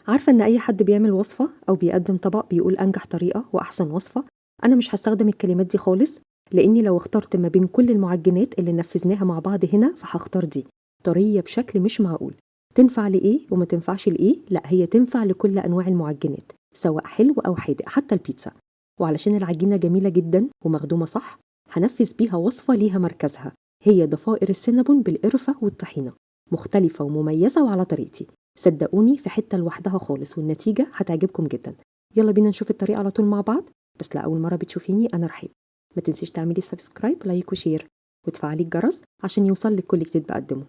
عارفة إن أي حد بيعمل وصفة أو بيقدم طبق بيقول أنجح طريقة وأحسن وصفة. أنا مش هستخدم الكلمات دي خالص، لأني لو اخترت ما بين كل المعجنات اللي نفذناها مع بعض هنا فهختار دي. طرية بشكل مش معقول، تنفع لإيه وما تنفعش لإيه؟ لا، هي تنفع لكل أنواع المعجنات سواء حلو أو حادق، حتى البيتزا. وعلشان العجينة جميلة جدا ومخدومة صح، هنفذ بيها وصفة ليها مركزها، هي ضفائر السينابون بالقرفة والطحينة. مختلفة ومميزة وعلى طريقتي، صدقوني في حتة لوحدها خالص، والنتيجة هتعجبكم جدا. يلا بينا نشوف الطريقة على طول مع بعض. بس لأول مرة بتشوفيني أنا رحيب، ما تنسيش تعملي سبسكرايب لايك وشير وتفعلي الجرس عشان يوصل لك كل جديد بقدمه.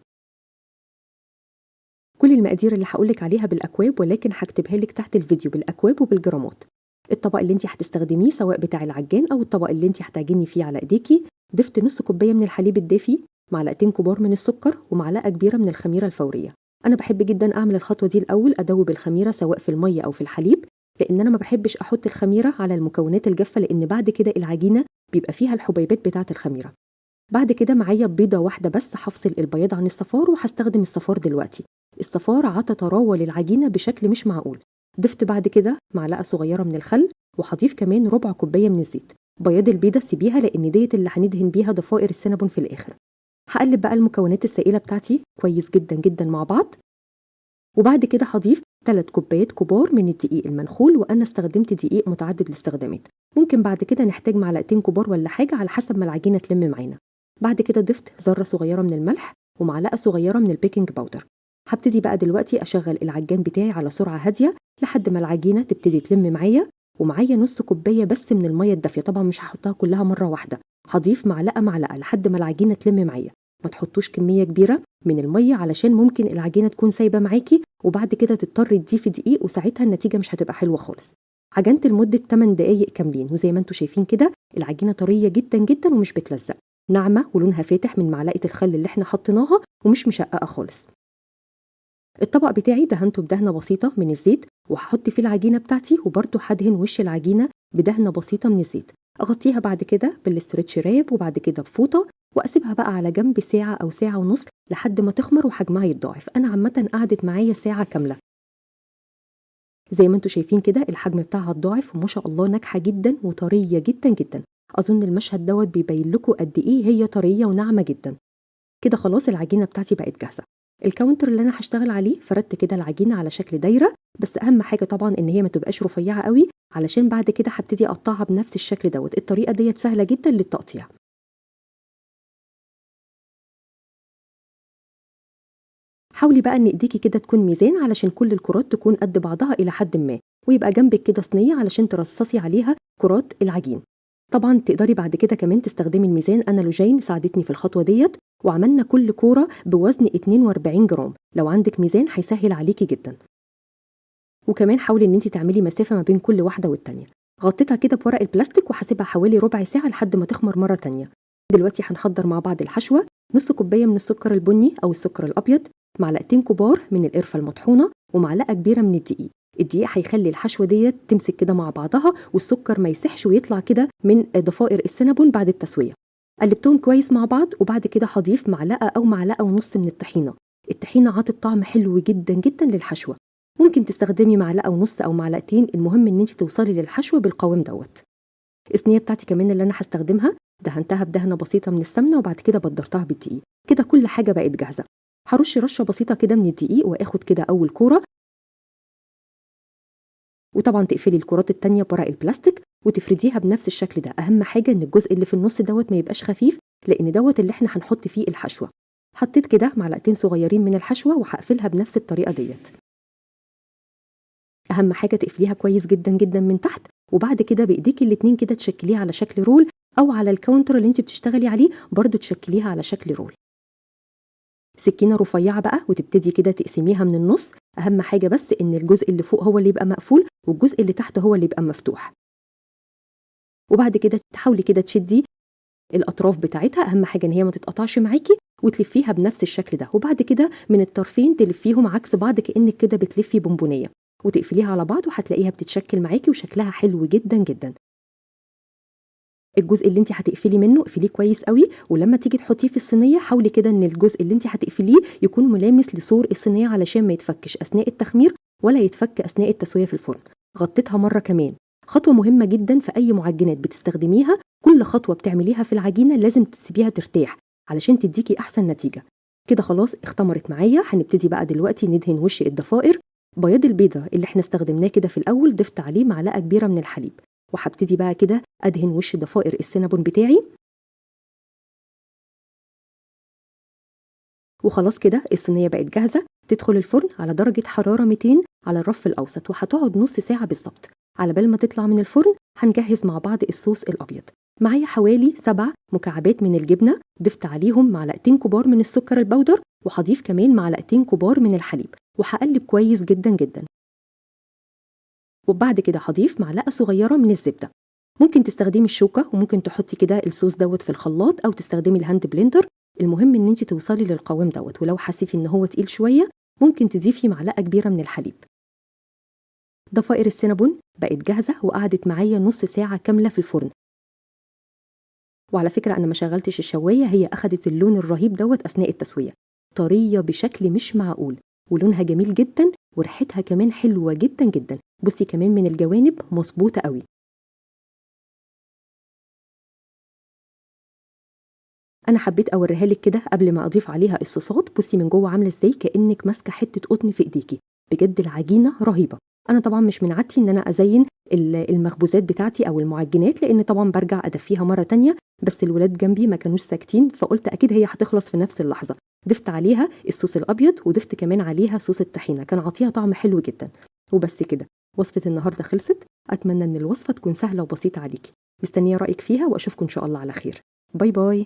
كل المقادير اللي هقولك عليها بالأكواب، ولكن هكتبها لك تحت الفيديو بالأكواب وبالجرامات. الطبق اللي انت هتستخدميه سواء بتاع العجان أو الطبق اللي انت هتعجني فيه على ايديكي، ضفت نص كوباية من الحليب الدافي، معلقتين كبار من السكر، ومعلقة كبيرة من الخميرة الفورية. أنا بحب جدا أعمل الخطوة دي الأول، أدوب الخميرة سواء في المية أو في الحليب، لأن أنا ما بحبش أحط الخميرة على المكونات الجافة، لأن بعد كده العجينة بيبقى فيها الحبيبات بتاعة الخميرة. بعد كده معايا بيضة واحدة بس، هفصل البياض عن الصفار وهستخدم الصفار دلوقتي. الصفار عطى طراوة للعجينة بشكل مش معقول. ضفت بعد كده معلقة صغيرة من الخل، وهضيف كمان ربع كوباية من الزيت. بياض البيضة سيبيها لأن ديت اللي هندهن بيها ضفائر السينابون في الآخر. هقلب بقى المكونات السائلة بتاعتي كويس جدا جدا مع بعض، وبعد كده هضيف 3 كوبايات كبار من الدقيق المنخول، وأنا استخدمت دقيق متعدد الاستخدامات. ممكن بعد كده نحتاج معلقتين كبار ولا حاجة على حسب ما العجينة تلم معانا. بعد كده ضفت ذرة صغيرة من الملح ومعلقة صغيرة من البيكنج باودر. هبتدي بقى دلوقتي أشغل العجان بتاعي على سرعة هادية لحد ما العجينة تبتدي تلم معايا. ومعايا نص كوباية بس من المية الدافية، طبعا مش هحطها كلها مرة واحدة، هضيف معلقة معلقة لحد ما العجينة تلم معايا. ما تحطوش كمية كبيرة من المية علشان ممكن العجينة تكون سايبة معاكي وبعد كده تضطري تضيفي دقيق، وساعتها النتيجة مش هتبقى حلوة خالص. عجنت لمدة 8 دقايق كاملين، وزي ما انتم شايفين كده العجينة طرية جدا جدا ومش بتلزق، ناعمة ولونها فاتح من معلقة الخل اللي احنا حطيناها، ومش مشققة خالص. الطبق بتاعي دهنته بدهنة بسيطة من الزيت، وهحط فيه العجينة بتاعتي، وبرده هدهن وش العجينة بدهنة بسيطة من الزيت. اغطيها بعد كده بالاسترتش راب وبعد كده بفوطة، واسيبها بقى على جنب ساعة او ساعة ونص لحد ما تخمر وحجمها يتضاعف. انا عامة قعدت معايا ساعة كاملة. زي ما انتم شايفين كده الحجم بتاعها اتضاعف، وما شاء الله ناجحة جدا وطرية جدا جدا. اظن المشهد دوت بيبين لكم قد ايه هي طرية وناعمة جدا. كده خلاص العجينة بتاعتي بقت جاهزة. الكاونتر اللي انا هشتغل عليه فردت كده العجينة على شكل دايرة، بس اهم حاجة طبعا ان هي ما تبقاش رفيعة قوي، علشان بعد كده هبتدي اقطعها بنفس الشكل دوت. الطريقة ديت سهلة جدا للتقطيع. حاولي بقى ان ايديكي كده تكون ميزان علشان كل الكرات تكون قد بعضها الى حد ما، ويبقى جنبك كده صينية علشان ترصصي عليها كرات العجين. طبعا تقدري بعد كده كمان تستخدمي الميزان، انا لوجين ساعدتني في الخطوة ديت، وعملنا كل كورة بوزن 42 جرام. لو عندك ميزان هيسهل عليكي جدا. وكمان حاولي ان انت تعملي مسافة ما بين كل واحدة والتانية. غطيتها كده بورق البلاستيك وهسيبها حوالي ربع ساعة لحد ما تخمر مرة تانية. دلوقتي هنحضر مع بعض الحشوة. نص كوباية من السكر البني او السكر الابيض، معلقتين كبار من القرفة المطحونة، ومعلقة كبيرة من الدقيق. الدقيق هيخلي الحشوة ديت تمسك كده مع بعضها، والسكر ما يسحش ويطلع كده من ضفائر السينابون بعد التسوية. قلبتهم كويس مع بعض، وبعد كده هضيف معلقة او معلقة ونص من الطحينة. الطحينة عطت طعم حلو جدا جدا للحشوة. ممكن تستخدمي معلقة ونص او معلقتين، المهم ان انت توصلي للحشوة بالقوام دوت. الصينية بتاعتي كمان اللي انا هستخدمها دهنتها بدهنة بسيطة من السمنة، وبعد كده بدرتها بالدقيق. كده كل حاجة بقت جاهزة. هرش رشة بسيطة كده من الدقيق واخد كده اول كورة، وطبعا تقفلي الكرات التانية بورق البلاستيك وتفرديها بنفس الشكل ده. اهم حاجة ان الجزء اللي في النص دوت ما يبقاش خفيف، لان دوت اللي احنا هنحط فيه الحشوة. حطيت كده معلقتين صغيرين من الحشوة وهقفلها بنفس الطريقة ديت. اهم حاجة تقفليها كويس جدا جدا من تحت، وبعد كده بايديكي الاتنين كده تشكليها على شكل رول، او على الكاونتر اللي انت بتشتغلي عليه برضو تشكليها على شكل رول. سكينة رفيعة بقى وتبتدي كده تقسميها من النص. اهم حاجة بس ان الجزء اللي فوق هو اللي يبقى مقفول، والجزء اللي تحت هو اللي يبقى مفتوح. وبعد كده تحاولي كده تشدي الاطراف بتاعتها، اهم حاجة ان هي ما تتقطعش معاكي، وتلفيها بنفس الشكل ده. وبعد كده من الطرفين تلفيهم عكس بعض كأنك كده بتلفي بونبونية، وتقفليها على بعض، وهتلاقيها بتتشكل معاكي وشكلها حلو جدا جدا. الجزء اللي انت هتقفلي منه اقفليه كويس قوي، ولما تيجي تحطيه في الصينيه حاولي كده ان الجزء اللي انت هتقفليه يكون ملامس لسور الصينيه علشان ما يتفكش اثناء التخمير، ولا يتفك أثناء التسوية في الفرن. غطيتها مرة كمان. خطوة مهمة جدا في أي معجنات بتستخدميها، كل خطوة بتعمليها في العجينة لازم تسيبيها ترتاح علشان تديكي أحسن نتيجة. كده خلاص اختمرت معايا. هنبتدي بقى دلوقتي ندهن وش الضفائر. بياض البيضة اللي احنا استخدمناه كده في الأول ضفت عليه معلقة كبيرة من الحليب، وهبتدي بقى كده أدهن وش ضفائر السينابون بتاعي. وخلاص كده الصينية بقت جاهزة، تدخل الفرن على درجة حرارة 200 على الرف الأوسط، وهتقعد نص ساعة بالظبط. على بال ما تطلع من الفرن هنجهز مع بعض الصوص الأبيض. معايا حوالي 7 مكعبات من الجبنة، ضفت عليهم معلقتين كبار من السكر البودر، وهضيف كمان معلقتين كبار من الحليب، وهقلب كويس جدا جدا. وبعد كده هضيف معلقة صغيرة من الزبدة. ممكن تستخدمي الشوكة، وممكن تحطي كده الصوص دوت في الخلاط، أو تستخدمي الهاند بلندر. المهم ان انت توصلي للقوام دوت، ولو حسيتي ان هو تقيل شوية ممكن تضيفي معلقة كبيرة من الحليب. ضفائر السينابون بقت جاهزة وقعدت معايا نص ساعة كاملة في الفرن. وعلى فكرة أنا ما شغلتش الشواية، هي أخدت اللون الرهيب دوت أثناء التسوية، طرية بشكل مش معقول، ولونها جميل جدا، وريحتها كمان حلوة جدا جدا. بصي كمان من الجوانب مظبوطة قوي. انا حبيت اوريها لك كده قبل ما اضيف عليها الصوصات. بصي من جوه عامله ازاي، كانك ماسكه حته قطن في ايديكي. بجد العجينه رهيبه. انا طبعا مش من عادتي ان انا ازين المخبوزات بتاعتي او المعجنات، لان طبعا برجع ادفيها مره تانية، بس الولاد جنبي ما كانوش ساكتين، فقلت اكيد هي هتخلص في نفس اللحظه. ضفت عليها الصوص الابيض، وضفت كمان عليها صوص الطحينه، كان عطيها طعم حلو جدا. وبس كده وصفه النهارده خلصت. اتمنى ان الوصفه تكون سهله وبسيطه عليكي. مستنيه رايك فيها، واشوفكم ان شاء الله على خير. باي باي.